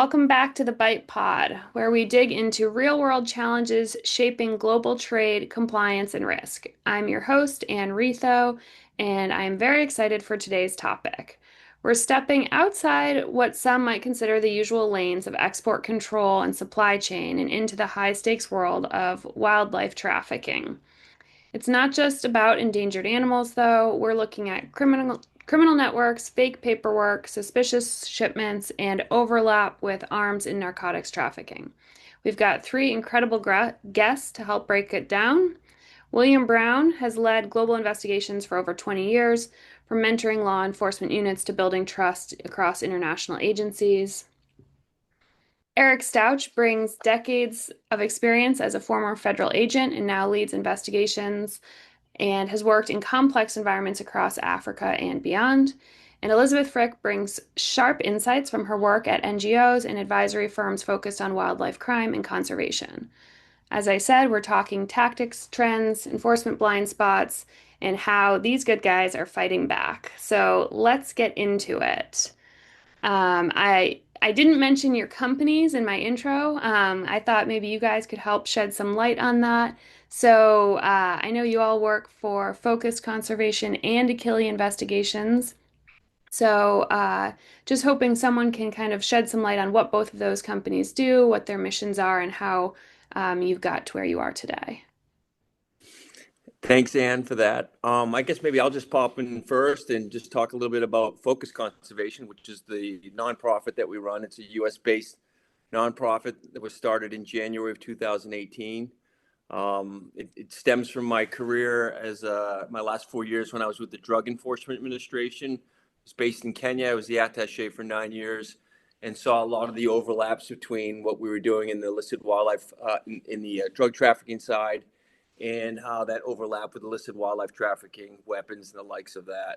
Welcome back to the Bite Pod, where we dig into real-world challenges shaping global trade, compliance, and risk. I'm your host, Anne Riitho, and I'm very excited for today's topic. We're stepping outside what some might consider the usual lanes of export control and supply chain and into the high-stakes world of wildlife trafficking. It's not just about endangered animals, though. We're looking at criminal networks, fake paperwork, suspicious shipments, and overlap with arms and narcotics trafficking. We've got three incredible guests to help break it down. William Brown has led global investigations for over 20 years, from mentoring law enforcement units to building trust across international agencies. Eric Stouch brings decades of experience as a former federal agent and now leads investigations and has worked in complex environments across Africa and beyond. And Elisabeth Frick brings sharp insights from her work at NGOs and advisory firms focused on wildlife crime and conservation. As I said, we're talking tactics, trends, enforcement blind spots, and how these good guys are fighting back. So let's get into it. I didn't mention your companies in my intro. I thought maybe you guys could help shed some light on that. So I know you all work for Focused Conservation and Akili Investigations. So just hoping someone can kind of shed some light on what both of those companies do, what their missions are, and how you've got to where you are today. Thanks, Anne, for that. I guess maybe I'll just pop in first and just talk a little bit about Focus Conservation, which is the nonprofit that we run. It's a US-based nonprofit that was started in January of 2018. It stems from my career as my last 4 years when I was with the Drug Enforcement Administration. It's based in Kenya. I was the attaché for 9 years and saw a lot of the overlaps between what we were doing in the illicit wildlife, in the drug trafficking side, and how that overlapped with illicit wildlife trafficking, weapons, and the likes of that.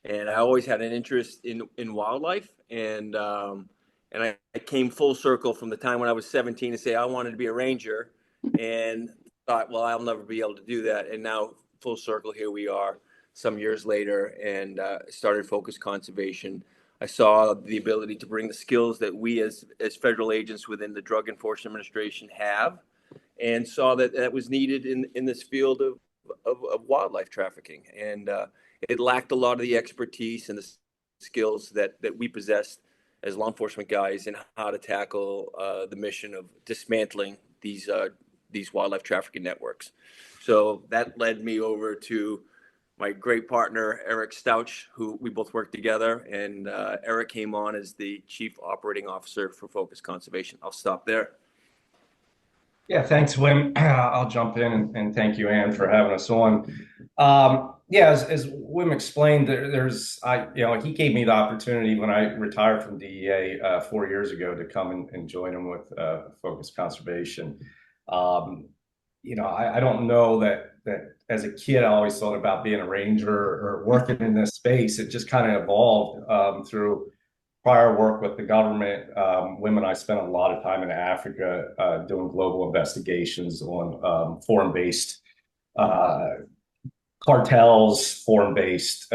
And I always had an interest in wildlife, and I came full circle from the time when I was 17 to say I wanted to be a ranger, and thought, well, I'll never be able to do that. And now full circle, here we are, some years later, and started Focus Conservation. I saw the ability to bring the skills that we as federal agents within the Drug Enforcement Administration have, and saw that that was needed in this field of wildlife trafficking. And it lacked a lot of the expertise and the skills that we possessed as law enforcement guys in how to tackle the mission of dismantling these wildlife trafficking networks. So that led me over to my great partner, Eric Stouch, who we both worked together. And Eric came on as the Chief Operating Officer for Focus Conservation. I'll stop there. Yeah, thanks, Wim. I'll jump in and thank you, Anne, for having us on. Yeah, as Wim explained, he gave me the opportunity when I retired from DEA 4 years ago to come and join him with Focus Conservation. I don't know that as a kid, I always thought about being a ranger or working in this space. It just kind of evolved through prior work with the government. Wim and I spent a lot of time in Africa doing global investigations on foreign-based cartels, foreign-based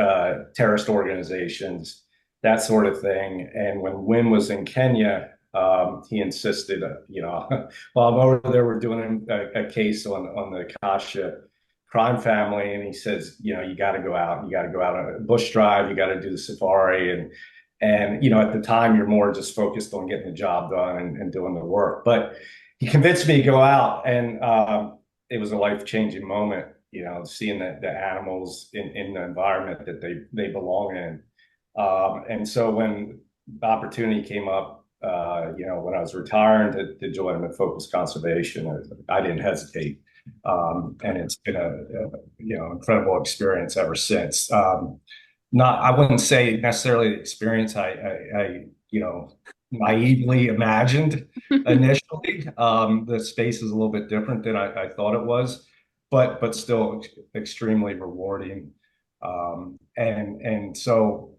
terrorist organizations, that sort of thing. And when Wim was in Kenya, he insisted, while I'm over there, we're doing a case on the Kasha crime family, and he says, you got to go out, on a bush drive, you got to do the safari, and at the time you're more just focused on getting the job done and doing the work. But he convinced me to go out, and it was a life-changing moment, seeing the animals in the environment that they belong in. And so when the opportunity came up, when I was retiring to join the Focus Conservation, I didn't hesitate. And it's been a incredible experience ever since. I wouldn't say necessarily the experience I naively imagined initially. The space is a little bit different than I thought it was, but still extremely rewarding. And so,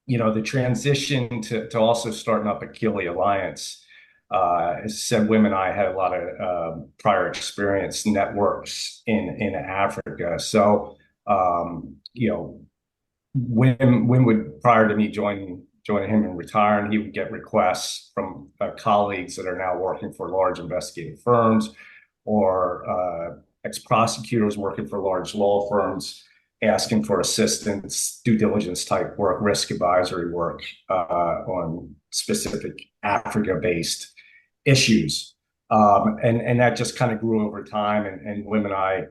the transition to also starting up Akili Alliance, as I said, Wim and I had a lot of prior experience networks in Africa. So, Wim would, prior to me joining him and retiring, he would get requests from colleagues that are now working for large investigative firms or ex-prosecutors working for large law firms asking for assistance, due diligence type work, risk advisory work on specific Africa-based issues. And that just kind of grew over time. And Wim and I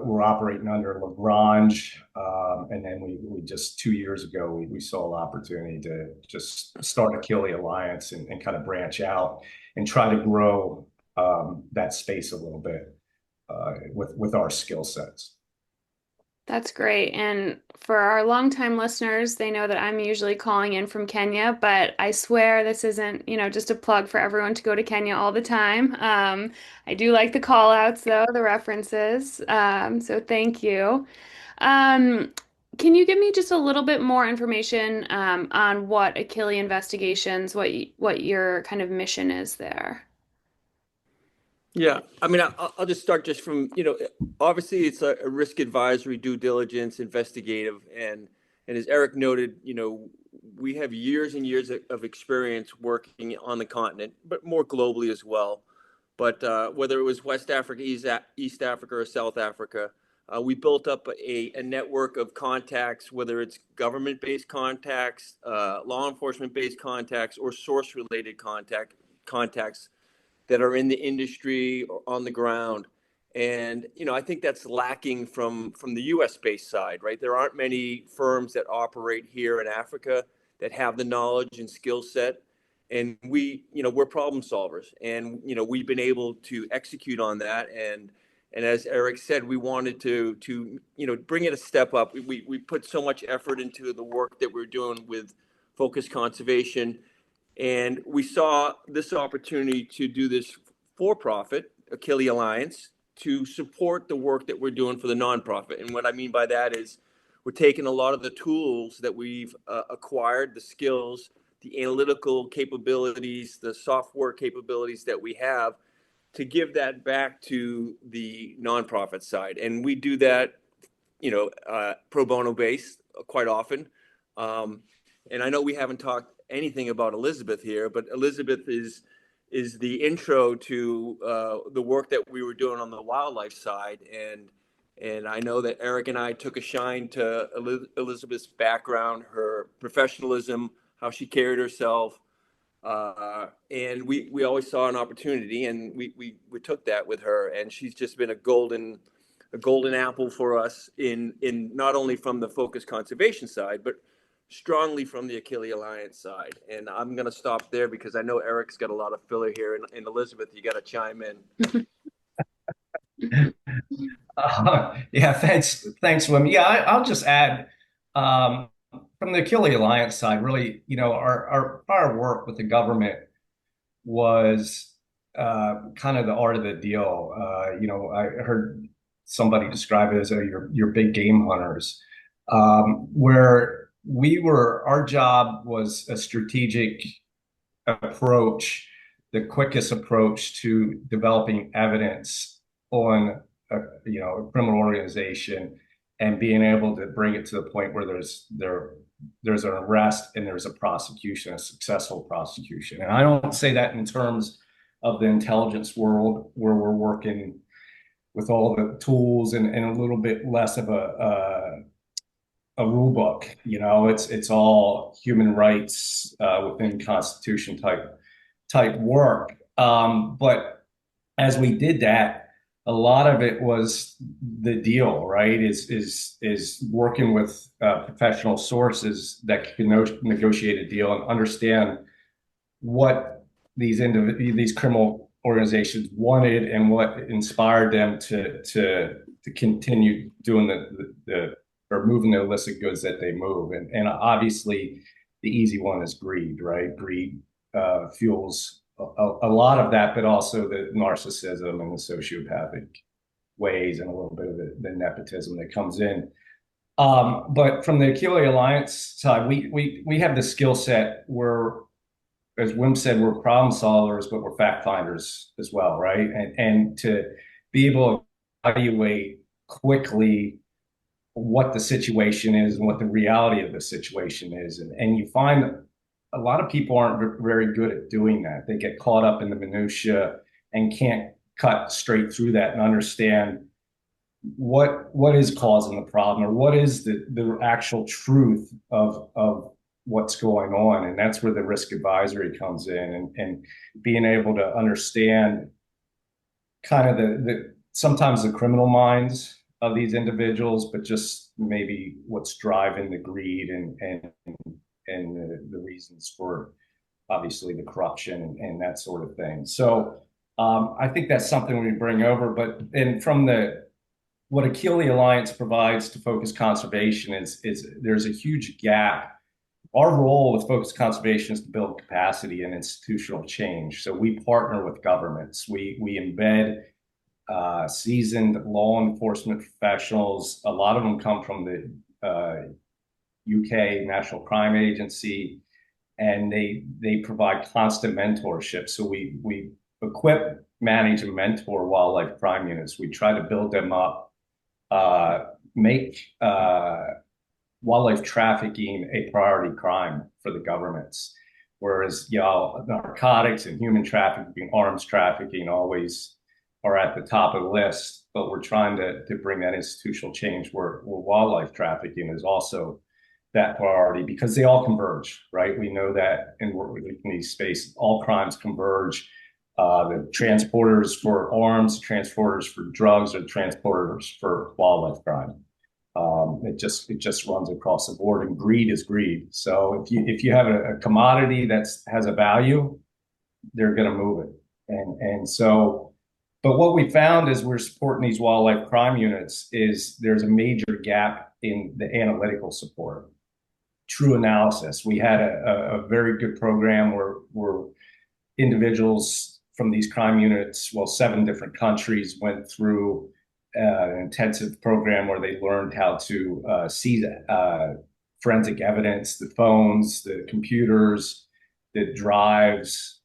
were operating under Lagrange. And then we just 2 years ago, we saw an opportunity to just start Akili Alliance and kind of branch out and try to grow that space a little bit with our skill sets. That's great. And for our longtime listeners, they know that I'm usually calling in from Kenya, but I swear this isn't, just a plug for everyone to go to Kenya all the time. I do like the call outs though, the references. So thank you. Um, can you give me just a little bit more information on what Achille Investigations, what your kind of mission is there? Yeah, I mean, I'll just start just from, obviously it's a risk advisory, due diligence, investigative, and as Eric noted, we have years and years of experience working on the continent, but more globally as well. But whether it was West Africa, East Africa, or South Africa, we built up a network of contacts, whether it's government-based contacts, law enforcement-based contacts, or source-related contacts that are in the industry or on the ground. And, I think that's lacking from the US based side, right? There aren't many firms that operate here in Africa that have the knowledge and skill set. And we're problem solvers, and, we've been able to execute on that. And as Eric said, we wanted to bring it a step up. We put so much effort into the work that we're doing with focus conservation, and we saw this opportunity to do this for-profit, Akili Alliance, to support the work that we're doing for the nonprofit. And what I mean by that is we're taking a lot of the tools that we've acquired, the skills, the analytical capabilities, the software capabilities that we have, to give that back to the nonprofit side. And we do that, pro bono based quite often. And I know we haven't talked anything about Elisabeth here, but Elisabeth is the intro to the work that we were doing on the wildlife side. And I know that Eric and I took a shine to Elisabeth's background, her professionalism, how she carried herself. And we always saw an opportunity, and we took that with her. And she's just been a golden apple for us in not only from the focus conservation side, but strongly from the Akili Alliance side. And I'm going to stop there because I know Eric's got a lot of filler here. And Elisabeth, you got to chime in. Yeah, thanks, Wim. Yeah, I'll just add from the Akili Alliance side, really, our work with the government was kind of the art of the deal. I heard somebody describe it as your big game hunters, where our job was a strategic approach, the quickest approach to developing evidence on a criminal organization and being able to bring it to the point where there's an arrest and there's a prosecution, a successful prosecution. And I don't say that in terms of the intelligence world where we're working with all the tools and a little bit less of a rule book. It's all human rights within Constitution type work. But as we did that, a lot of it was the deal, right? Is working with professional sources that can negotiate a deal and understand what these criminal organizations wanted and what inspired them to continue doing or moving the illicit goods that they move. And obviously the easy one is greed, right? Greed fuels a lot of that, but also the narcissism and the sociopathic ways and a little bit of the nepotism that comes in. But from the Akili Alliance side, we have the skill set where, as Wim said, we're problem solvers, but we're fact finders as well, right? And to be able to evaluate quickly what the situation is and what the reality of the situation is. And you find a lot of people aren't very good at doing that. They get caught up in the minutia and can't cut straight through that and understand what is causing the problem, or what is the actual truth of what's going on. And that's where the risk advisory comes in, and being able to understand kind of the sometimes the criminal minds of these individuals, but just maybe what's driving the greed and the reasons for obviously the corruption and that sort of thing. So I think that's something we bring over. But and from the what Akili Alliance provides to focus conservation is there's a huge gap. Our role with focused conservation is to build capacity and institutional change. So we partner with governments. We embed seasoned law enforcement professionals. A lot of them come from the UK National Crime Agency, and they provide constant mentorship. So we equip, manage, and mentor wildlife crime units. We try to build them up, make wildlife trafficking a priority crime for the governments. Whereas, narcotics and human trafficking, arms trafficking always are at the top of the list. But we're trying to bring that institutional change where wildlife trafficking is also that priority, because they all converge, right? We know that in these spaces, all crimes converge. The transporters for arms, transporters for drugs, or transporters for wildlife crime. It just runs across the board, and greed is greed. So if you have a commodity that has a value, they're going to move it. And so, but what we found as we're supporting these wildlife crime units is there's a major gap in the analytical support, true analysis. We had a very good program where individuals from these crime units, 7 different countries, went through an intensive program where they learned how to see forensic evidence, the phones, the computers, the drives,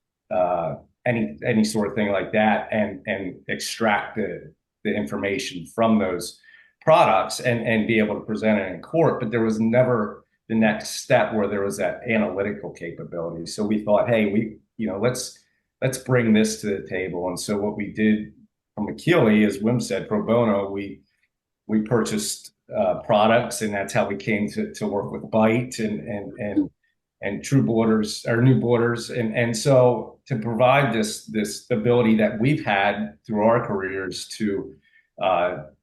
any sort of thing like that, and extract the information from those products and be able to present it in court. But there was never the next step where there was that analytical capability. So we thought, hey, let's bring this to the table. And so what we did from Akili, as Wim said, pro bono, we purchased products, and that's how we came to work with Byte and True Borders, or New Borders, and so to provide this ability that we've had through our careers to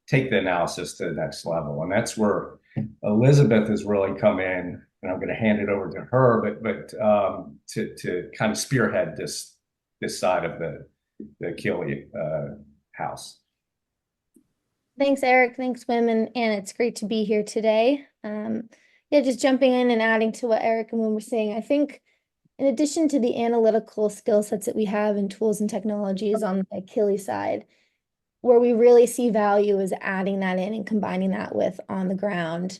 take the analysis to the next level. And that's where Elisabeth has really come in, and I'm going to hand it over to her, but to kind of spearhead this side of the Akili house. Thanks, Eric. Thanks, Wim and Anne. It's great to be here today. Yeah, just jumping in and adding to what Eric and Wim were saying, I think in addition to the analytical skill sets that we have in tools and technologies on the Akili side, where we really see value is adding that in and combining that with on the ground,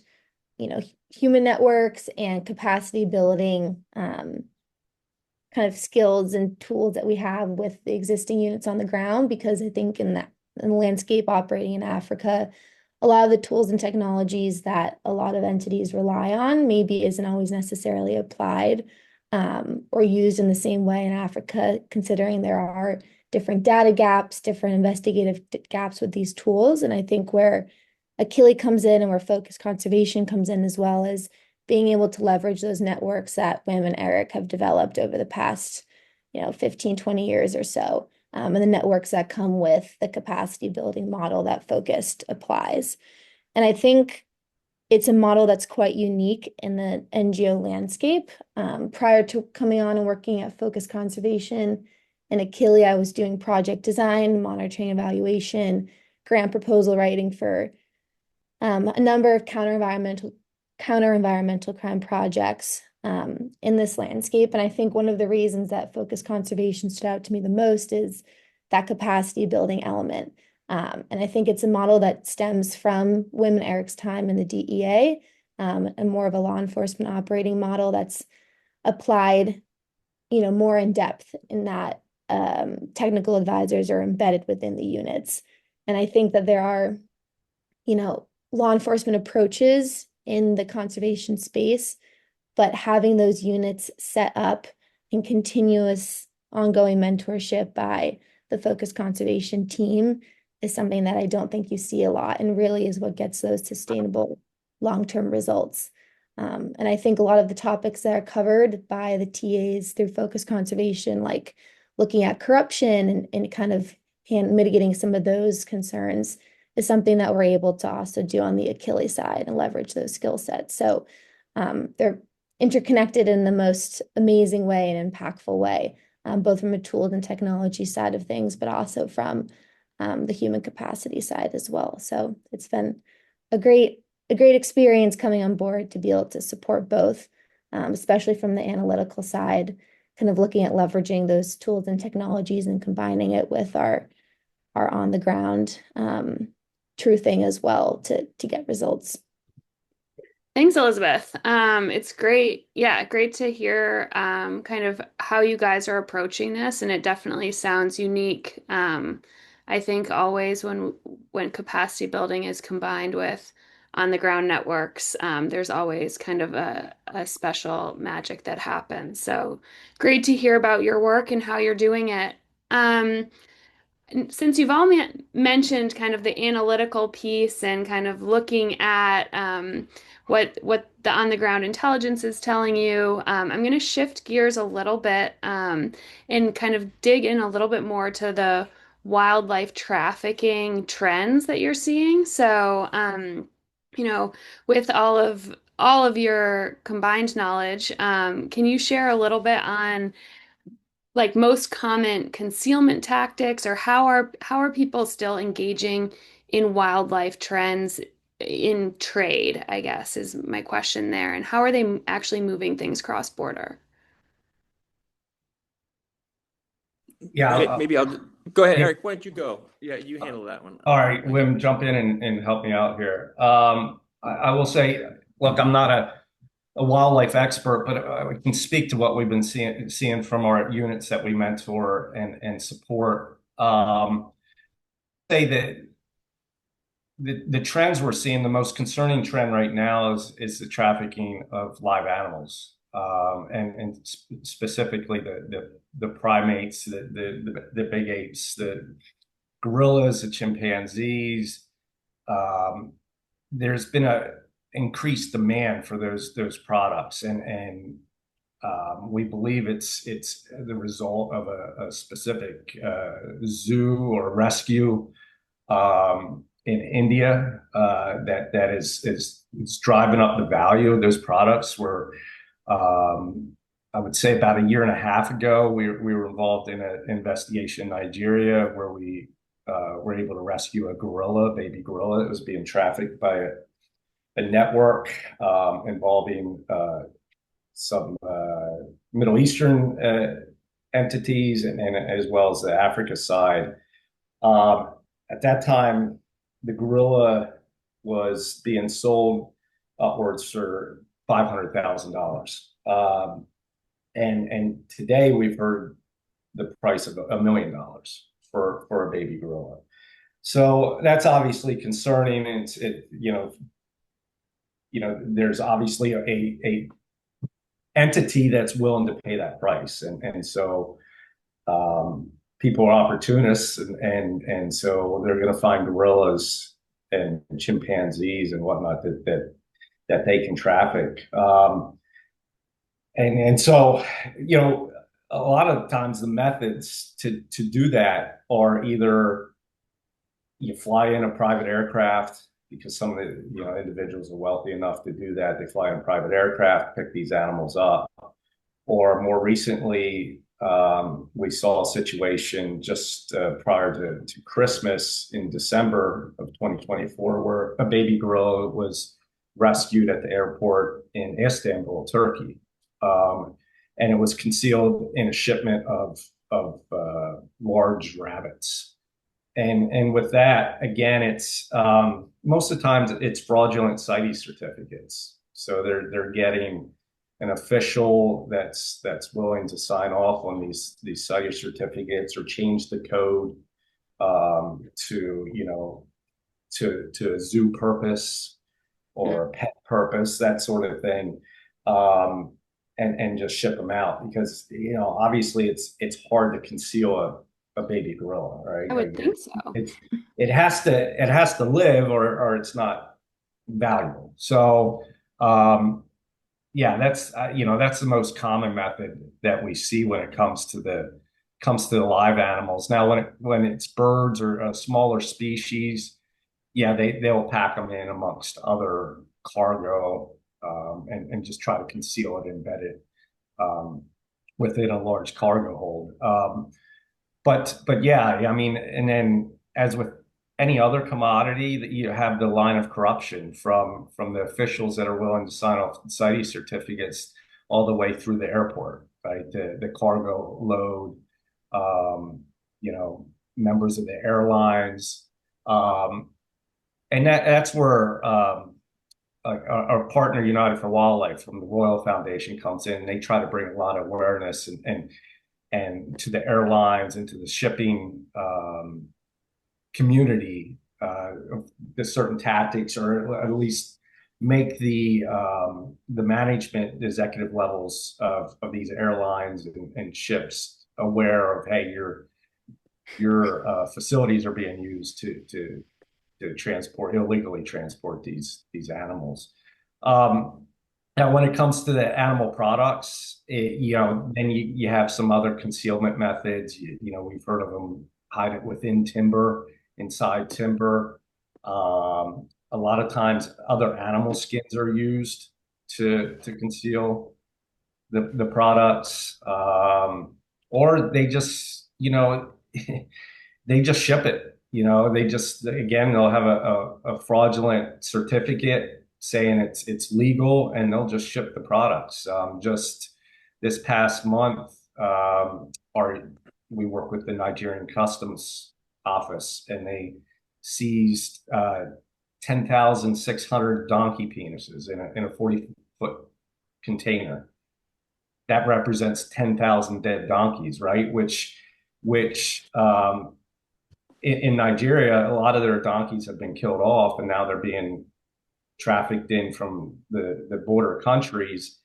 human networks and capacity building kind of skills and tools that we have with the existing units on the ground. Because I think in the landscape operating in Africa, a lot of the tools and technologies that a lot of entities rely on maybe isn't always necessarily applied or used in the same way in Africa, considering there are different data gaps, different investigative gaps with these tools. And I think where Akili comes in and where focused conservation comes in, as well as being able to leverage those networks that Wim and Eric have developed over the past 15, 20 years or so. And the networks that come with the capacity building model that Focused applies. And I think it's a model that's quite unique in the NGO landscape. Prior to coming on and working at Focused Conservation and Akili, I was doing project design, monitoring, evaluation, grant proposal writing for a number of counter-environmental crime projects in this landscape. And I think one of the reasons that focused conservation stood out to me the most is that capacity building element. And I think it's a model that stems from Wim and Eric's time in the DEA, and more of a law enforcement operating model that's applied, more in depth in that technical advisors are embedded within the units. And I think that there are, law enforcement approaches in the conservation space, but having those units set up and continuous ongoing mentorship by the focused conservation team is something that I don't think you see a lot, and really is what gets those sustainable long-term results. And I think a lot of the topics that are covered by the TAs through focused conservation, like looking at corruption and kind of mitigating some of those concerns, is something that we're able to also do on the Akili side and leverage those skill sets. So they're interconnected in the most amazing way and impactful way, both from a tools and technology side of things, but also from the human capacity side as well. So it's been a great experience coming on board to be able to support both, especially from the analytical side, kind of looking at leveraging those tools and technologies and combining it with our on the ground truthing as well to get results. Thanks, Elisabeth. It's great. Yeah, great to hear kind of how you guys are approaching this, and it definitely sounds unique. I think always when capacity building is combined with on the ground networks, there's always kind of a special magic that happens. So great to hear about your work and how you're doing it. And since you've all mentioned kind of the analytical piece and kind of looking at what the on the ground intelligence is telling you, I'm going to shift gears a little bit and kind of dig in a little bit more to the wildlife trafficking trends that you're seeing. So, you know, with all of your combined knowledge, can you share a little bit on like most common concealment tactics, or how are people still engaging in wildlife trends in trade, I guess is my question there. And how are they actually moving things cross border? Yeah. Okay, maybe I'll go ahead, Yeah. Eric. Why don't you go? Yeah, you handle that one. All right, Wim, jump in and help me out here. I will say, look, I'm not a wildlife expert, but I can speak to what we've been seeing from our units that we mentor and support. Say that the trends we're seeing, the most concerning trend right now is the trafficking of live animals, and specifically the primates, the big apes, the gorillas, the chimpanzees. There's been a increased demand for those products, and we believe it's the result of a specific zoo or rescue in India that is driving up the value of those products. Where I would say about a year and a half ago, we were involved in an investigation in Nigeria where we were able to rescue a gorilla, baby gorilla. It was being trafficked by a network involving some Middle Eastern entities and as well as the Africa side. At that time, the gorilla was being sold upwards for $500,000. And today we've heard the price of $1 million for a baby gorilla. So that's obviously concerning. And there's obviously a entity that's willing to pay that price. And so people are opportunists, and so they're going to find gorillas and chimpanzees and whatnot that they can traffic. And so, a lot of times the methods to do that are either you fly in a private aircraft, because some of the individuals are wealthy enough to do that. They fly in a private aircraft, pick these animals up. Or more recently, we saw a situation just prior to Christmas in December of 2024, where a baby gorilla was rescued at the airport in Istanbul, Turkey. And it was concealed in a shipment of large rabbits. And with that, again, it's most of the times it's fraudulent CITES certificates. So they're getting an official that's willing to sign off on these CITES certificates or change the code to to a zoo purpose or pet purpose, that sort of thing, and just ship them out because obviously it's hard to conceal a baby gorilla, right? I would think so. It has to live or it's not valuable. So yeah, that's the most common method that we see when it comes to the live animals. Now, when it's birds or a smaller species, yeah, they'll pack them in amongst other cargo, and just try to conceal it, embed it within a large cargo hold. But yeah, I mean, and then as with any other commodity, that you have the line of corruption from the officials that are willing to sign off CITES certificates all the way through the airport, right? The cargo load, members of the airlines, and that's where our partner United for Wildlife from the Royal Foundation comes in. And they try to bring a lot of awareness and to the airlines and to the shipping community the certain tactics, or at least make the management, the executive levels of these airlines and ships aware of, hey, your facilities are being used to illegally transport these animals. Now, when it comes to the animal products, then you have some other concealment methods. We've heard of them: hide it within timber, inside timber. A lot of times, other animal skins are used to conceal the products, or they just they just ship it. They'll have a fraudulent certificate saying it's legal, and they'll just ship the products. Just this past month, we work with the Nigerian Customs Office, and they seized 10,600 donkey penises in a 40-foot container. That represents 10,000 dead donkeys, right? Which in Nigeria, a lot of their donkeys have been killed off, and now they're being trafficked in from the border countries.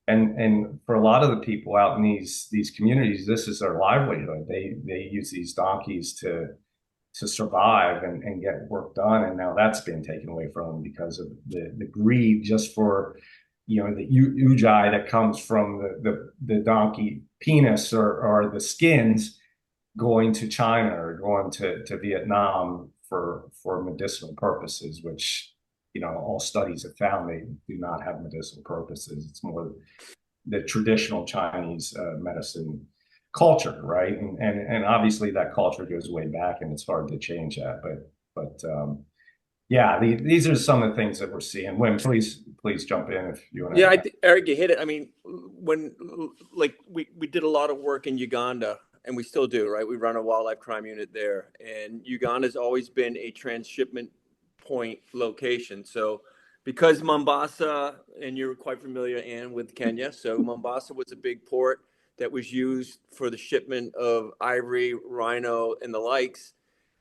And for a lot of the people out in these communities, this is their livelihood. They use these donkeys to survive and get work done. And now that's been taken away from them because of the greed just for the ujai that comes from the donkey penis or the skins going to China or going to Vietnam for medicinal purposes, which all studies have found they do not have medicinal purposes. It's more the traditional Chinese medicine culture, right? And obviously that culture goes way back, and it's hard to change that. But yeah, these are some of the things that we're seeing. Wim, please jump in if you want to. Yeah, I think Eric, you hit it. I mean, when we did a lot of work in Uganda, and we still do, right? We run a wildlife crime unit there, and Uganda's always been a transshipment point location. So because Mombasa, and you're quite familiar, Anne, with Kenya, so Mombasa was a big port that was used for the shipment of ivory, rhino, and the likes.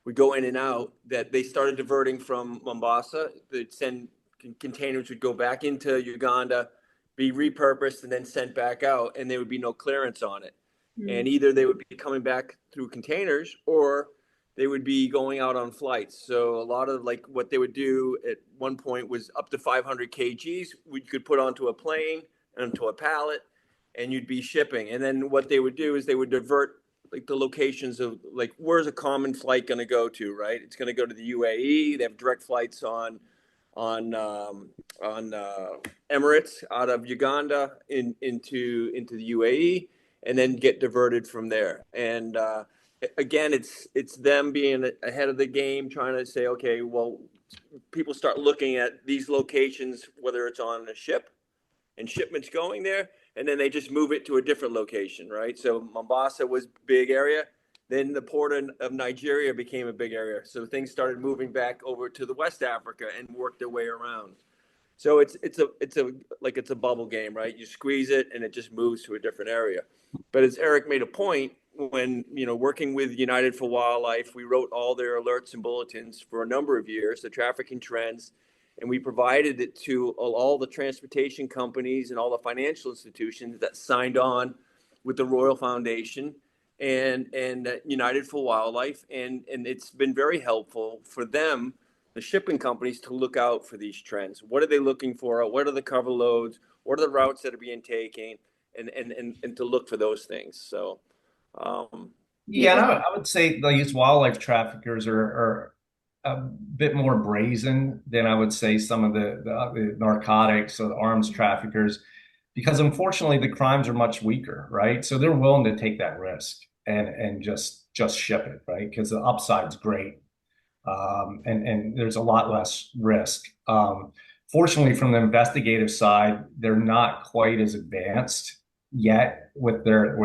We go in and out. That they started diverting from Mombasa. They'd send containers would go back into Uganda, be repurposed, and then sent back out, and there would be no clearance on it. And either they would be coming back through containers, or they would be going out on flights. So a lot of what they would do at one point was up to 500 kgs we could put onto a plane, onto a pallet, and you'd be shipping. And then what they would do is they would divert the locations of where's a common flight going to go to, right? It's going to go to the UAE. They have direct flights on Emirates out of Uganda into the UAE, and then get diverted from there. And again, it's them being ahead of the game, trying to say, okay, well, people start looking at these locations, whether it's on a ship and shipments going there, and then they just move it to a different location, right? So Mombasa was big area. Then the port of Nigeria became a big area. So things started moving back over to the West Africa and worked their way around. So it's a bubble game, right? You squeeze it and it just moves to a different area. But as Eric made a point, when, working with United for Wildlife, we wrote all their alerts and bulletins for a number of years, the trafficking trends, and we provided it to all the transportation companies and all the financial institutions that signed on with the Royal Foundation and United for Wildlife, and it's been very helpful for them, the shipping companies, to look out for these trends. What are they looking for? What are the cover loads? What are the routes that are being taken? And to look for those things. So, Yeah, and I would say these wildlife traffickers are a bit more brazen than I would say some of the narcotics or the arms traffickers, because unfortunately the crimes are much weaker, right? So they're willing to take that risk and just ship it, right? Because the upside's great, and there's a lot less risk. Fortunately, from the investigative side, they're not quite as advanced yet with their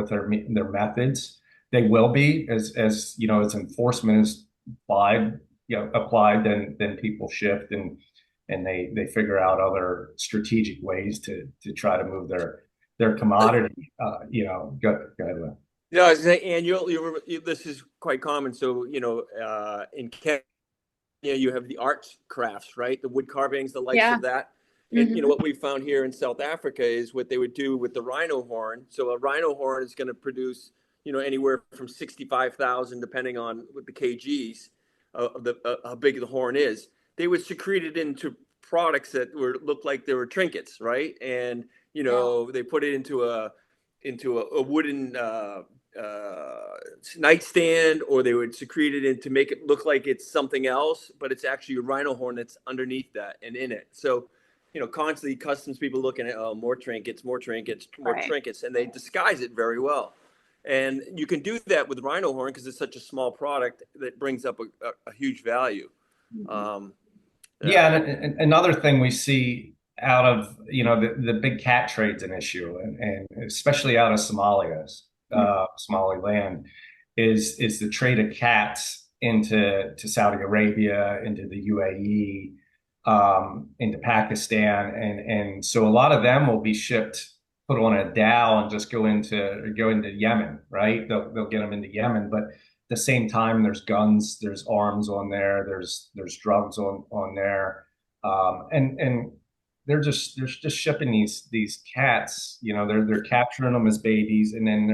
methods. They will be as as enforcement is applied, then people shift and they figure out other strategic ways to try to move their commodity. Go ahead, Lynn. no, I was saying, and this is quite common. So, in Kenya, you have the arts crafts, right? The wood carvings, the likes Yeah. of that. And what we found here in South Africa is what they would do with the rhino horn. So a rhino horn is going to produce, anywhere from 65,000, depending on what the kgs of how big the horn is. They would secrete it into products that looked like they were trinkets, right? And they put it into a wooden nightstand, or they would secrete it in to make it look like it's something else, but it's actually a rhino horn that's underneath that and in it. So, constantly customs people looking at, more trinkets, more trinkets, more Right. trinkets, and they disguise it very well. And you can do that with rhino horn because it's such a small product that brings up a huge value. Um, Yeah, and another thing we see out of the big cat trade's an issue, and especially out of Somaliland, is the trade of cats into Saudi Arabia, into the UAE, into Pakistan, and so a lot of them will be shipped, put on a dhow, and just go into Yemen, right? They'll get them into Yemen, but the same time, there's guns, there's arms on there, there's drugs on there, and they're just shipping these cats. They're capturing them as babies, and then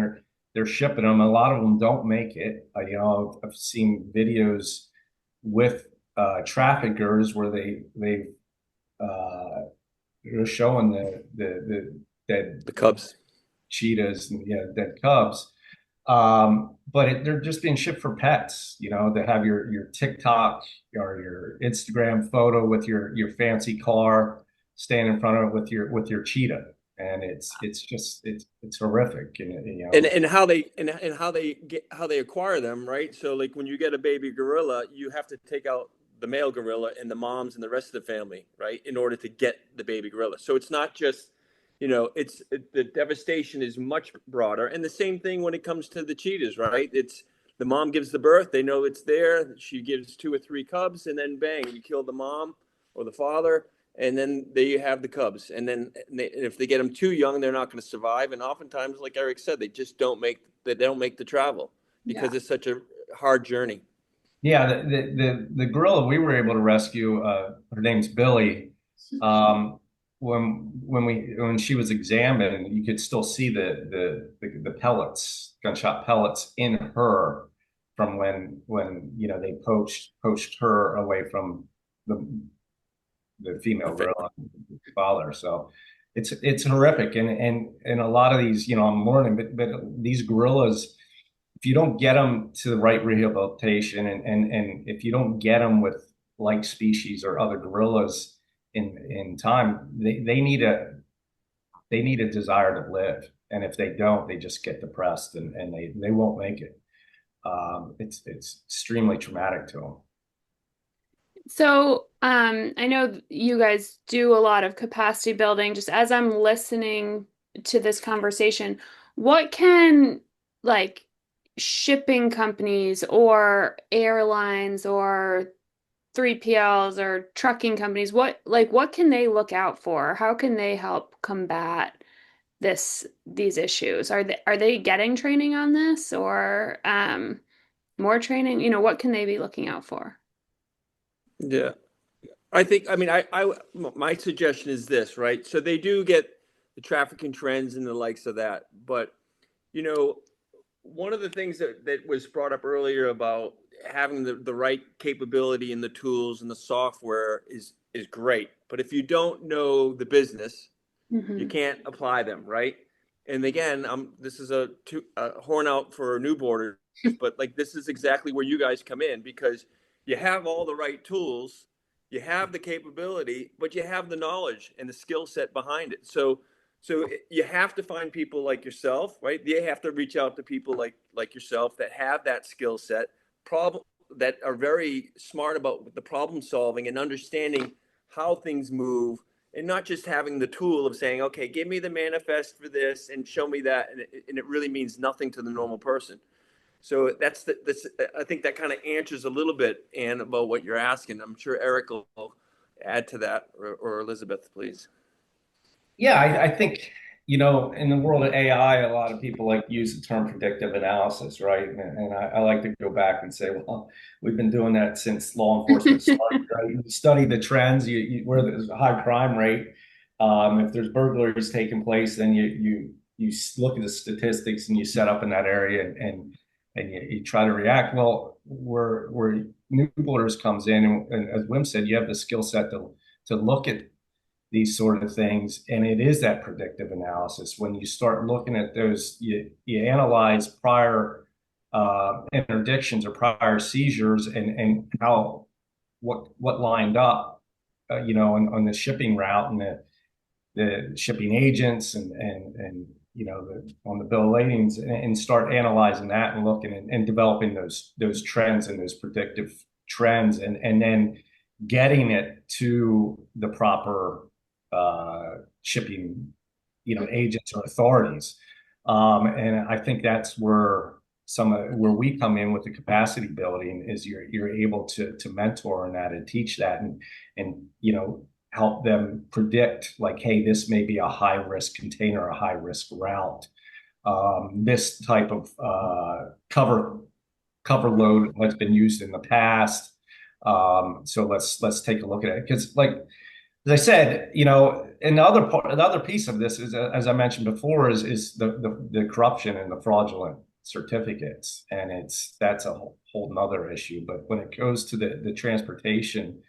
they're shipping them. A lot of them don't make it. I've seen videos with traffickers where they're showing the dead the Cubs. cheetahs and dead cubs. But they're just being shipped for pets, to have your TikTok or your Instagram photo with your fancy car, stand in front of it with your cheetah. And it's horrific. And how they acquire them, right? So like when you get a baby gorilla, you have to take out the male gorilla and the moms and the rest of the family, right, in order to get the baby gorilla. So it's not just, the devastation is much broader. And the same thing when it comes to the cheetahs, right? It's the mom gives the birth, they know it's there, she gives 2 or 3 cubs, and then bang, you kill the mom or the father, and then there you have the cubs. And then if they get them too young, they're not going to survive. And oftentimes, like Eric said, they don't make the travel because it's such a hard journey. Yeah, the gorilla we were able to rescue, her name's Billy. When she was examined, you could still see the pellets, gunshot pellets in her from when they poached her away from the female gorilla father. So it's horrific, and a lot of these, I'm learning, but these gorillas, if you don't get them to the right rehabilitation, and if you don't get them with like species or other gorillas in time, they need a desire to live, and if they don't, they just get depressed and they won't make it. It's extremely traumatic to them. So, I know you guys do a lot of capacity building. Just as I'm listening to this conversation, what can like shipping companies or airlines or 3PLs or trucking companies, what can they look out for? How can they help combat these issues? Are they getting training on this, or more training? What can they be looking out for? Yeah. My suggestion is this, right? So they do get the trafficking trends and the likes of that. But, you know, one of the things that was brought up earlier about having the right capability and the tools and the software is great. But if you don't know the business, you Hmm. can't apply them, right? And again, this is a horn out for new boarders, but like this is exactly where you guys come in because you have all the right tools, you have the capability, but you have the knowledge and the skill set behind it. So you have to find people like yourself, right? They have to reach out to people like yourself that have that skill set, problem that are very smart about the problem solving and understanding how things move and not just having the tool of saying, okay, give me the manifest for this and show me that. And it really means nothing to the normal person. So I think that kind of answers a little bit, Anne, about what you're asking. I'm sure Eric will add to that or Elisabeth, please. Yeah, I think, in the world of AI, a lot of people like use the term predictive analysis, right? And I like to go back and say, well, we've been doing that since law enforcement started, right? You study the trends, where there's a high crime rate. If there's burglaries taking place, then you look at the statistics and you set up in that area and you try to react. Well, where new borders comes in, and as Wim said, you have the skill set to look at these sort of things. And it is that predictive analysis. When you start looking at those, you analyze prior interdictions or prior seizures and how what lined up, on the shipping route and the shipping agents and on the bill of ladings and start analyzing that and looking and developing those trends and those predictive trends and then getting it to the proper shipping, agents or authorities. And I think that's where we come in with the capacity building is you're able to mentor in that and teach that and help them predict like, hey, this may be a high risk container, a high risk route. This type of cover load has been used in the past. So let's take a look at it because like as I said, and the other piece of this is, as I mentioned before, is the corruption and the fraudulent certificates, and that's a whole nother issue. But when it goes to the transportation,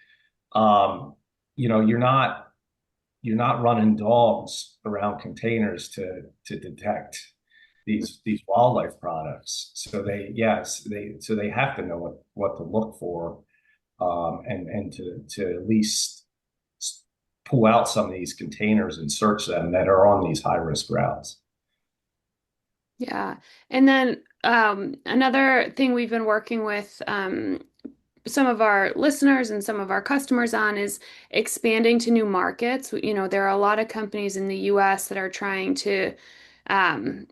um, you're not running dogs around containers to detect these wildlife products. So they have to know what to look for, and to at least pull out some of these containers and search them that are on these high risk routes. Yeah. And then another thing we've been working with some of our listeners and some of our customers on is expanding to new markets. There are a lot of companies in the US that are trying to um,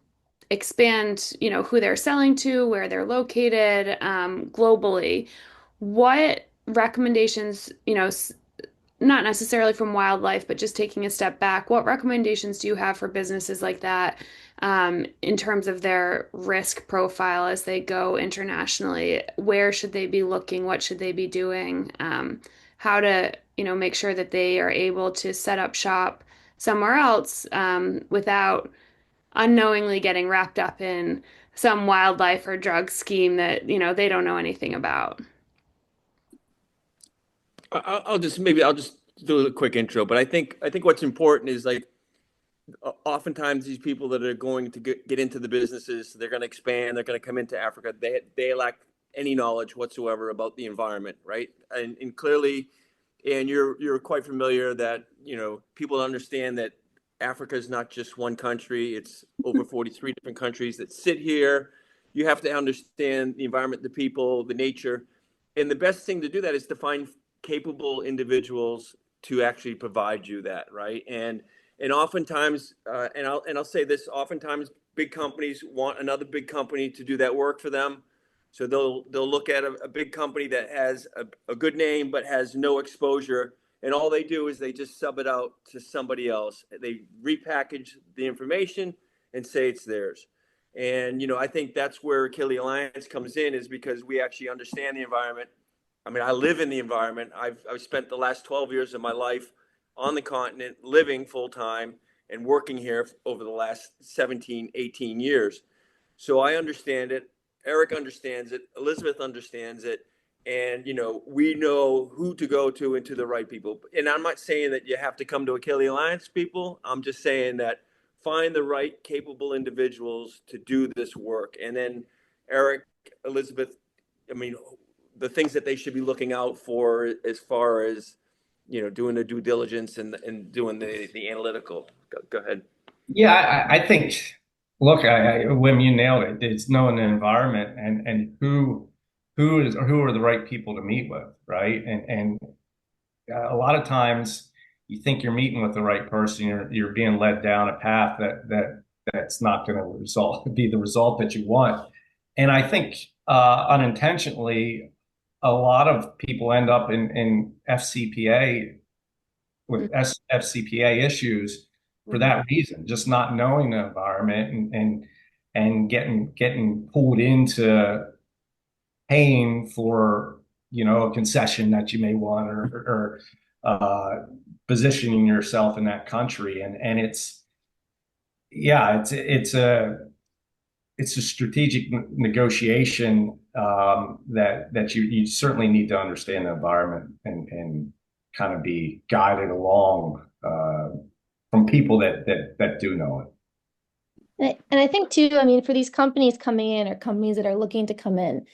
expand, who they're selling to, where they're located globally. What recommendations, not necessarily from wildlife, but just taking a step back, what recommendations do you have for businesses like that in terms of their risk profile as they go internationally? Where should they be looking? What should they be doing? How to, make sure that they are able to set up shop somewhere else without unknowingly getting wrapped up in some wildlife or drug scheme that, they don't know anything about. I'll just do a quick intro, but I think what's important is like oftentimes these people that are going to get into the businesses, they're going to expand, they're going to come into Africa. They lack any knowledge whatsoever about the environment, right? And clearly, and you're quite familiar that people understand that Africa is not just one country; it's over 43 different countries that sit here. You have to understand the environment, the people, the nature, and the best thing to do that is to find capable individuals to actually provide you that, right? And oftentimes, and I'll say this, oftentimes big companies want another big company to do that work for them. So they'll look at a big company that has a good name but has no exposure and all they do is they just sub it out to somebody else. They repackage the information and say it's theirs. And, I think that's where Akili Alliance comes in, is because we actually understand the environment. I mean, I live in the environment. I've spent the last 12 years of my life on the continent, living full time and working here over the last 17, 18 years. So I understand it. Eric understands it. Elisabeth understands it. And, we know who to go to and to the right people. And I'm not saying that you have to come to Akili Alliance people. I'm just saying that find the right capable individuals to do this work. And then Eric, Elisabeth, I mean, the things that they should be looking out for as far as, doing the due diligence and doing the analytical. Go ahead. Yeah, I think, look, Wim, you nailed it. It's knowing the environment and who are the right people to meet with, right? And a lot of times you think you're meeting with the right person, you're being led down a path that's not going to be the result that you want. And I think unintentionally, a lot of people end up in FCPA with FCPA issues for that reason, just not knowing the environment and getting pulled into paying for a concession that you may want or positioning yourself in that country, and it's a strategic negotiation that you certainly need to understand the environment and kind of be guided along from people that do know it. And I think too, I mean, for these companies coming in or companies that are looking to come in,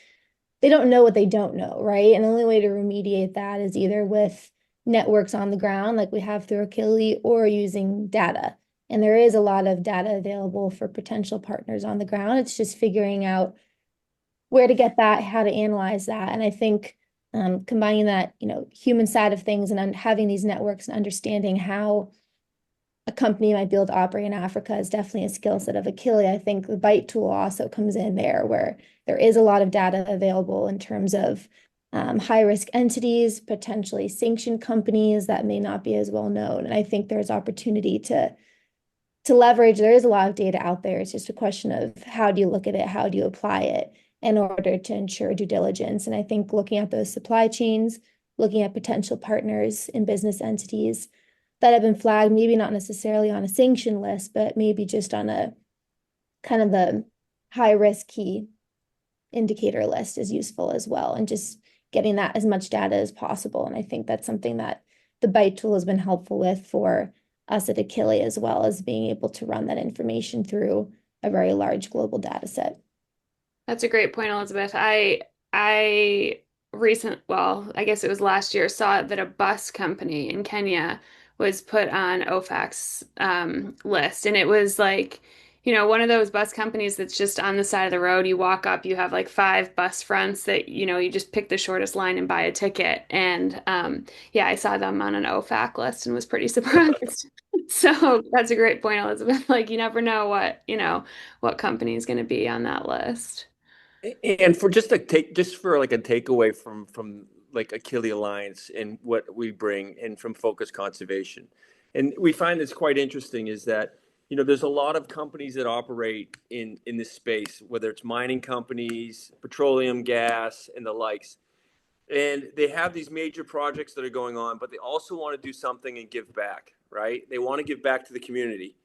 they don't know what they don't know, right? And the only way to remediate that is either with networks on the ground, like we have through Akili, or using data. And there is a lot of data available for potential partners on the ground. It's just figuring out where to get that, how to analyze that. And I think combining that, human side of things and having these networks and understanding how a company might be able to operate in Africa is definitely a skill set of Akili. I think the BITE tool also comes in there, where there is a lot of data available in terms of high-risk entities, potentially sanctioned companies that may not be as well known. And I think there's opportunity to leverage. There is a lot of data out there. It's just a question of how do you look at it, how do you apply it in order to ensure due diligence. And I think looking at those supply chains, looking at potential partners in business entities that have been flagged, maybe not necessarily on a sanction list, but maybe just on a kind of the high risk key indicator list is useful as well. And just getting that as much data as possible. And I think that's something that the BITE tool has been helpful with for us at Akili, as well as being able to run that information through a very large global data set. That's a great point, Elisabeth. I guess it was last year, saw that a bus company in Kenya was put on OFAC's list. And it was like, one of those bus companies that's just on the side of the road. You walk up, you have like 5 bus fronts that, you just pick the shortest line and buy a ticket. And yeah, I saw them on an OFAC list and was pretty surprised. So that's a great point, Elisabeth. Like, you never know what company is going to be on that list. And for just for like a takeaway from like Akili Alliance and what we bring and from Focus Conservation, and we find this quite interesting, is that there's a lot of companies that operate in this space, whether it's mining companies, petroleum, gas, and the likes, and they have these major projects that are going on, but they also want to do something and give back, right? They want to give back to the community.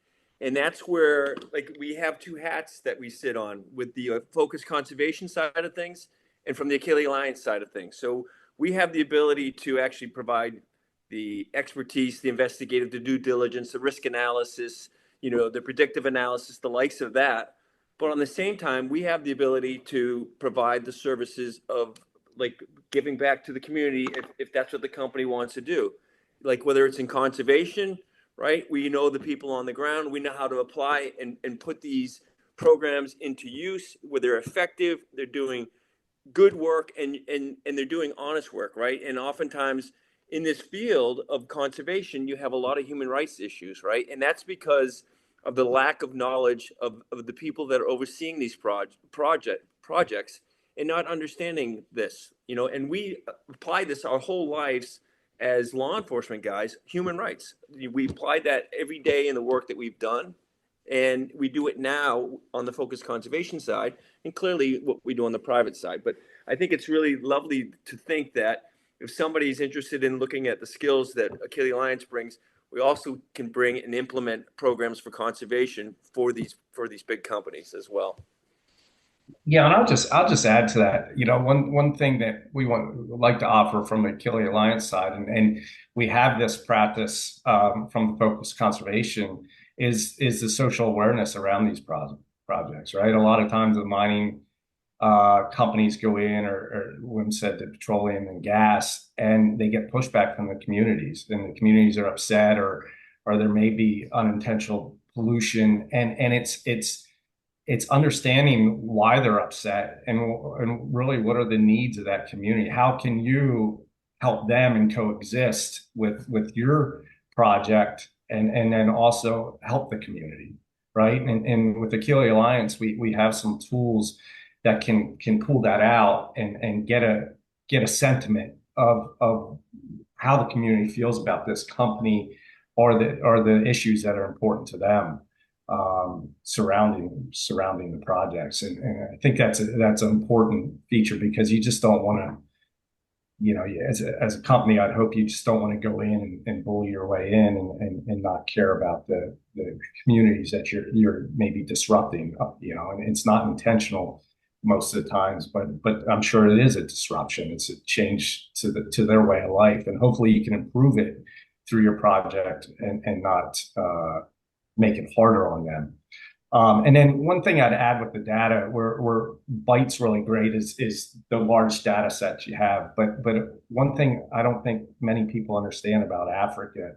And that's where, like, we have 2 hats that we sit on, with the Focus Conservation side of things and from the Akili Alliance side of things. So we have the ability to actually provide the expertise, the investigative, the due diligence, the risk analysis, the predictive analysis, the likes of that. But on the same time, we have the ability to provide the services of, like, giving back to the community if that's what the company wants to do. Like, whether it's in conservation, right? We know the people on the ground. We know how to apply and put these programs into use, where they're effective, they're doing good work, and they're doing honest work, right? And oftentimes in this field of conservation, you have a lot of human rights issues, right? And that's because of the lack of knowledge of the people that are overseeing these projects and not understanding this, and we apply this our whole lives as law enforcement guys, human rights. We apply that every day in the work that we've done. And we do it now on the focused conservation side, and clearly what we do on the private side. But I think it's really lovely to think that if somebody's interested in looking at the skills that Akili Alliance brings, we also can bring and implement programs for conservation for these big companies as well. Yeah, and I'll just add to that. One thing that we would like to offer from the Akili Alliance side, and we have this practice from the focused conservation is the social awareness around these projects, right? A lot of times the mining companies go in, or Wim said, the petroleum and gas, and they get pushback from the communities, and the communities are upset, or there may be unintentional pollution, and it's understanding why they're upset, and really what are the needs of that community. How can you help them and coexist with your project, and then also help the community, right? And with the Akili Alliance, we have some tools that can pull that out and get a sentiment of how the community feels about this company, or the issues that are important to them, surrounding the projects. And I think that's an important feature, because you just don't want to, as a company, I'd hope you just don't want to go in and bully your way in, and not care about the communities that you're maybe disrupting, and it's not intentional most of the times, but I'm sure it is a disruption. It's a change to their way of life, and hopefully you can improve it through your project, and not make it harder on them. And then one thing I'd add with the data, where Byte's really great, is the large data sets you have. But one thing I don't think many people understand about Africa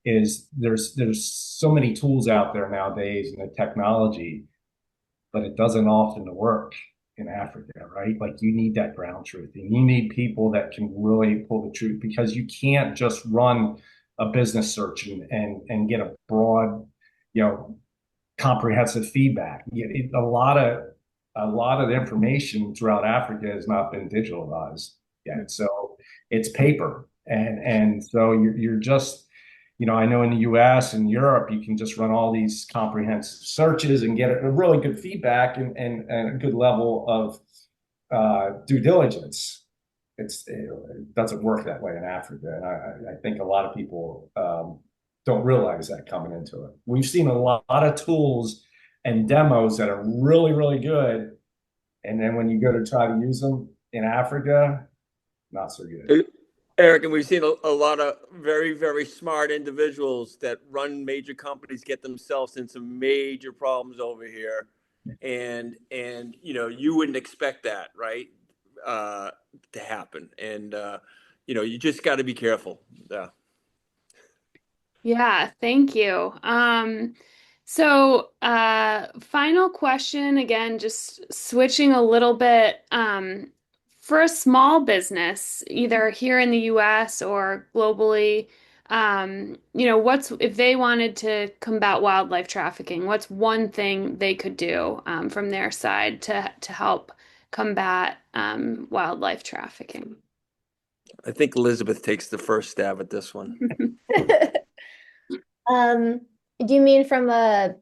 is there's so many tools out there nowadays, and the technology, but it doesn't often work in Africa, right? Like, you need that ground truth, and you need people that can really pull the truth, because you can't just run a business search and get a broad, comprehensive feedback. A lot of the information throughout Africa has not been digitalized yet, so it's paper, and so you're just, I know in the U.S. and Europe, you can just run all these comprehensive searches and get a really good feedback, and a good level of due diligence. It doesn't work that way in Africa, and I think a lot of people don't realize that coming into it. We've seen a lot of tools and demos that are really, really good, and then when you go to try to use them in Africa, not so good. Eric, and we've seen a lot of very, very smart individuals that run major companies get themselves in some major problems over here, and you wouldn't expect that, right, to happen, and you just got to be careful. Yeah, thank you. So final question, again, just switching a little bit. For a small business, either here in the US or globally, if they wanted to combat wildlife trafficking, what's one thing they could do from their side to help combat wildlife trafficking? I think Elisabeth takes the first stab at this one. Do you mean from a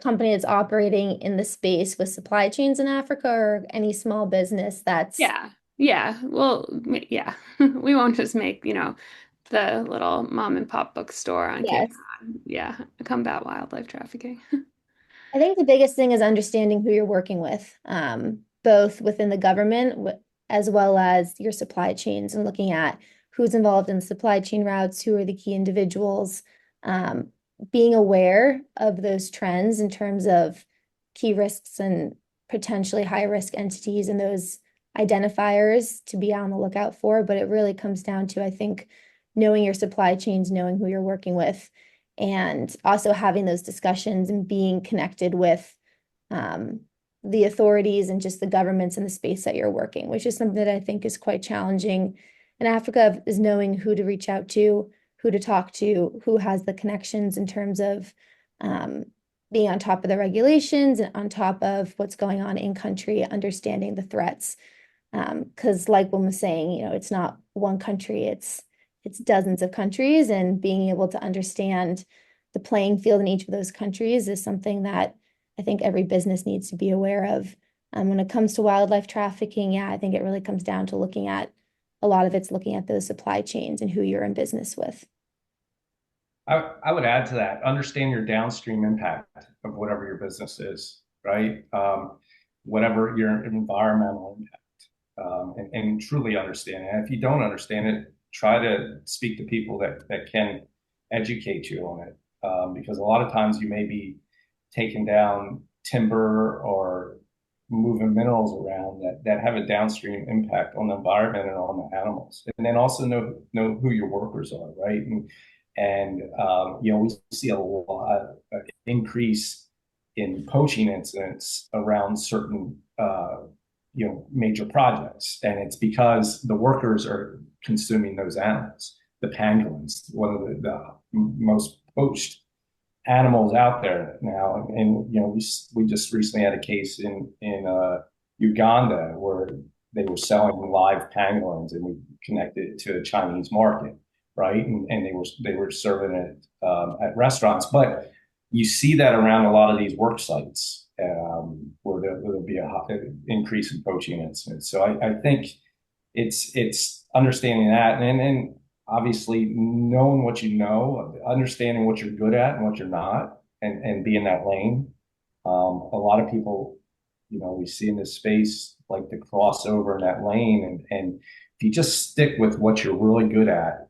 company that's operating in the space with supply chains in Africa, or any small business that's... Yeah. Well, yeah. We won't just make, the little mom and pop bookstore on Cape Cod. Yeah, combat wildlife trafficking. I think the biggest thing is understanding who you're working with, both within the government as well as your supply chains, and looking at who's involved in the supply chain routes, who are the key individuals, being aware of those trends in terms of key risks and potentially high risk entities, and those identifiers to be on the lookout for. But it really comes down to, I think, knowing your supply chains, knowing who you're working with, and also having those discussions and being connected with the authorities and just the governments in the space that you're working, which is something that I think is quite challenging in Africa, is knowing who to reach out to, who to talk to, who has the connections in terms of being on top of the regulations and on top of what's going on in country, understanding the threats. Because like Wim was saying, it's not one country, it's it's dozens of countries, and being able to understand the playing field in each of those countries is something that I think every business needs to be aware of. When it comes to wildlife trafficking, yeah, I think it really comes down to looking at a lot of it's looking at those supply chains and who you're in business with. I would add to that, understand your downstream impact of whatever your business is, right? Whatever your environmental impact, and truly understand it. And if you don't understand it, try to speak to people that can educate you on it. Because a lot of times you may be taking down timber or moving minerals around that have a downstream impact on the environment and on the animals. And then also know who your workers are, right? And we see a lot of increase in poaching incidents around certain major projects, and it's because the workers are consuming those animals. The pangolins, one of the most poached animals out there now, and we just recently had a case in Uganda where they were selling live pangolins, and we connected it to a Chinese market, right? And they were serving it at restaurants, but you see that around a lot of these work sites where there'll be an increase in poaching incidents. So I think it's understanding that, and obviously knowing what you know, understanding what you're good at and what you're not, and be in that lane. A lot of people, we see in this space like to cross over in that lane, and if you just stick with what you're really good at,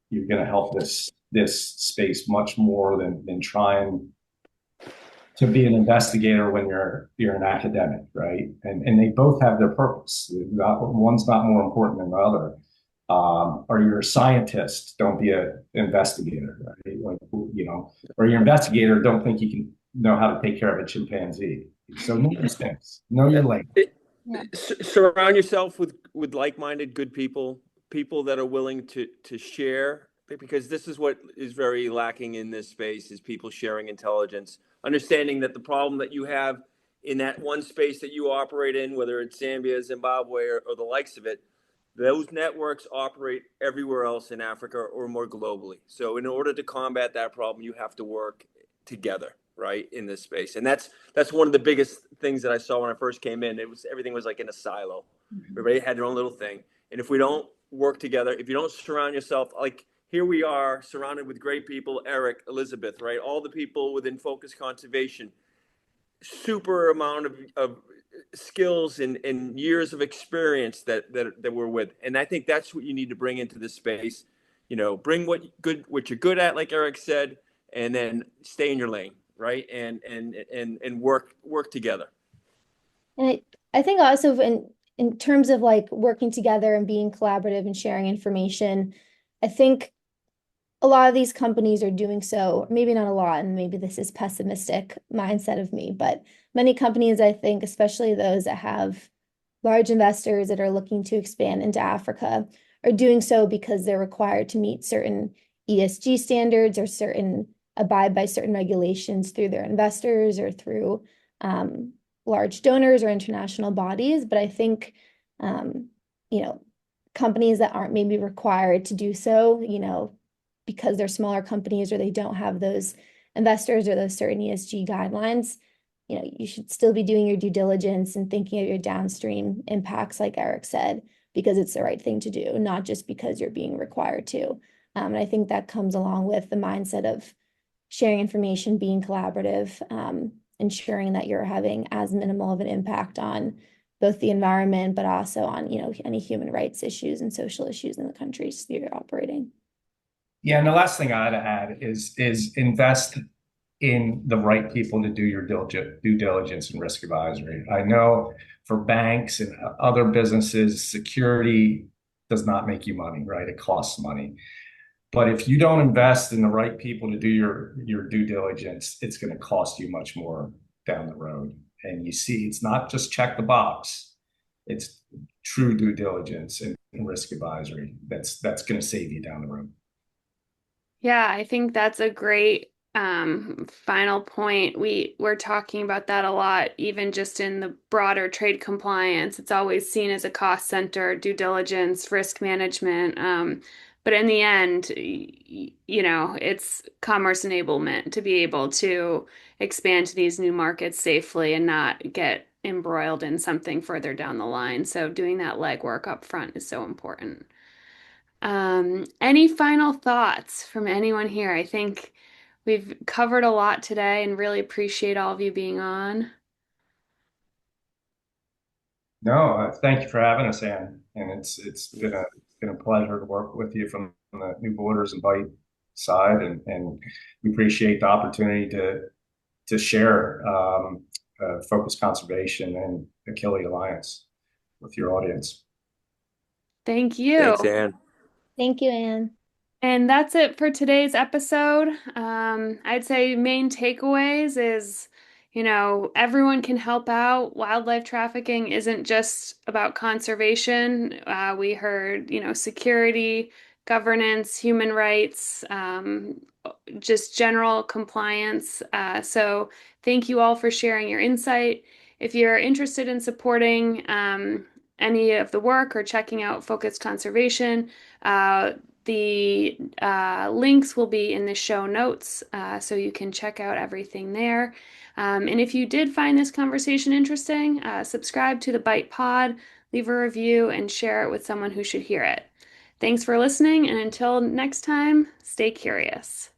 you're going to help this space much more than trying to be an investigator when you're an academic, right? And they both have their purpose. One's not more important than the other. Or you're a scientist, don't be an investigator, right? Like, or you're an investigator, don't think you can know how to take care of a chimpanzee. So know your space, know your lane. Surround yourself with like-minded, good people that are willing to share, because this is what is very lacking in this space, is people sharing intelligence, understanding that the problem that you have in that one space that you operate in, whether it's Zambia, Zimbabwe, or the likes of it, those networks operate everywhere else in Africa or more globally. So in order to combat that problem, you have to work together, right, in this space. And that's one of the biggest things that I saw when I first came in. Everything was like in a silo. Everybody had their own little thing. And if we don't work together, if you don't surround yourself, like here we are surrounded with great people, Eric, Elisabeth, right? All the people within Focus Conservation, super amount of skills and years of experience that we're with. And I think that's what you need to bring into this space. Bring what you're good at, like Eric said, and then stay in your lane, right? And work together. And I think also in terms of like working together and being collaborative and sharing information, I think a lot of these companies are doing so, maybe not a lot, and maybe this is pessimistic mindset of me, but many companies, I think, especially those that have large investors that are looking to expand into Africa, are doing so because they're required to meet certain ESG standards or abide by certain regulations through their investors or through large donors or international bodies. But I think, companies that aren't maybe required to do so, because they're smaller companies or they don't have those investors or those certain ESG guidelines, you should still be doing your due diligence and thinking of your downstream impacts, like Eric said, because it's the right thing to do, not just because you're being required to. And I think that comes along with the mindset of sharing information, being collaborative, ensuring that you're having as minimal of an impact on both the environment, but also on, any human rights issues and social issues in the countries that you're operating. Yeah, and the last thing I'd add is invest in the right people to do your due diligence and risk advisory. I know for banks and other businesses, security does not make you money, right? It costs money. But if you don't invest in the right people to do your due diligence, it's going to cost you much more down the road. And you see, it's not just check the box. It's true due diligence and risk advisory. That's going to save you down the road. Yeah, I think that's a great final point. We're talking about that a lot, even just in the broader trade compliance. It's always seen as a cost center, due diligence, risk management. But in the end, it's commerce enablement to be able to expand to these new markets safely and not get embroiled in something further down the line. So doing that legwork up front is so important. Any final thoughts from anyone here? I think we've covered a lot today and really appreciate all of you being on. No, thank you for having us, Anne. And it's been a pleasure to work with you from the New Borders and Bite side, and we appreciate the opportunity to share focused conservation and Akili Alliance with your audience. Thank you. Thanks, Anne. Thank you, Anne. And that's it for today's episode. I'd say main takeaways is, everyone can help out. Wildlife trafficking isn't just about conservation. We heard, security, governance, human rights, just general compliance. So thank you all for sharing your insight. If you're interested in supporting any of the work or checking out Focused Conservation, the links will be in the show notes, so you can check out everything there. And if you did find this conversation interesting, subscribe to the Bite Pod, leave a review, and share it with someone who should hear it. Thanks for listening, and until next time, stay curious.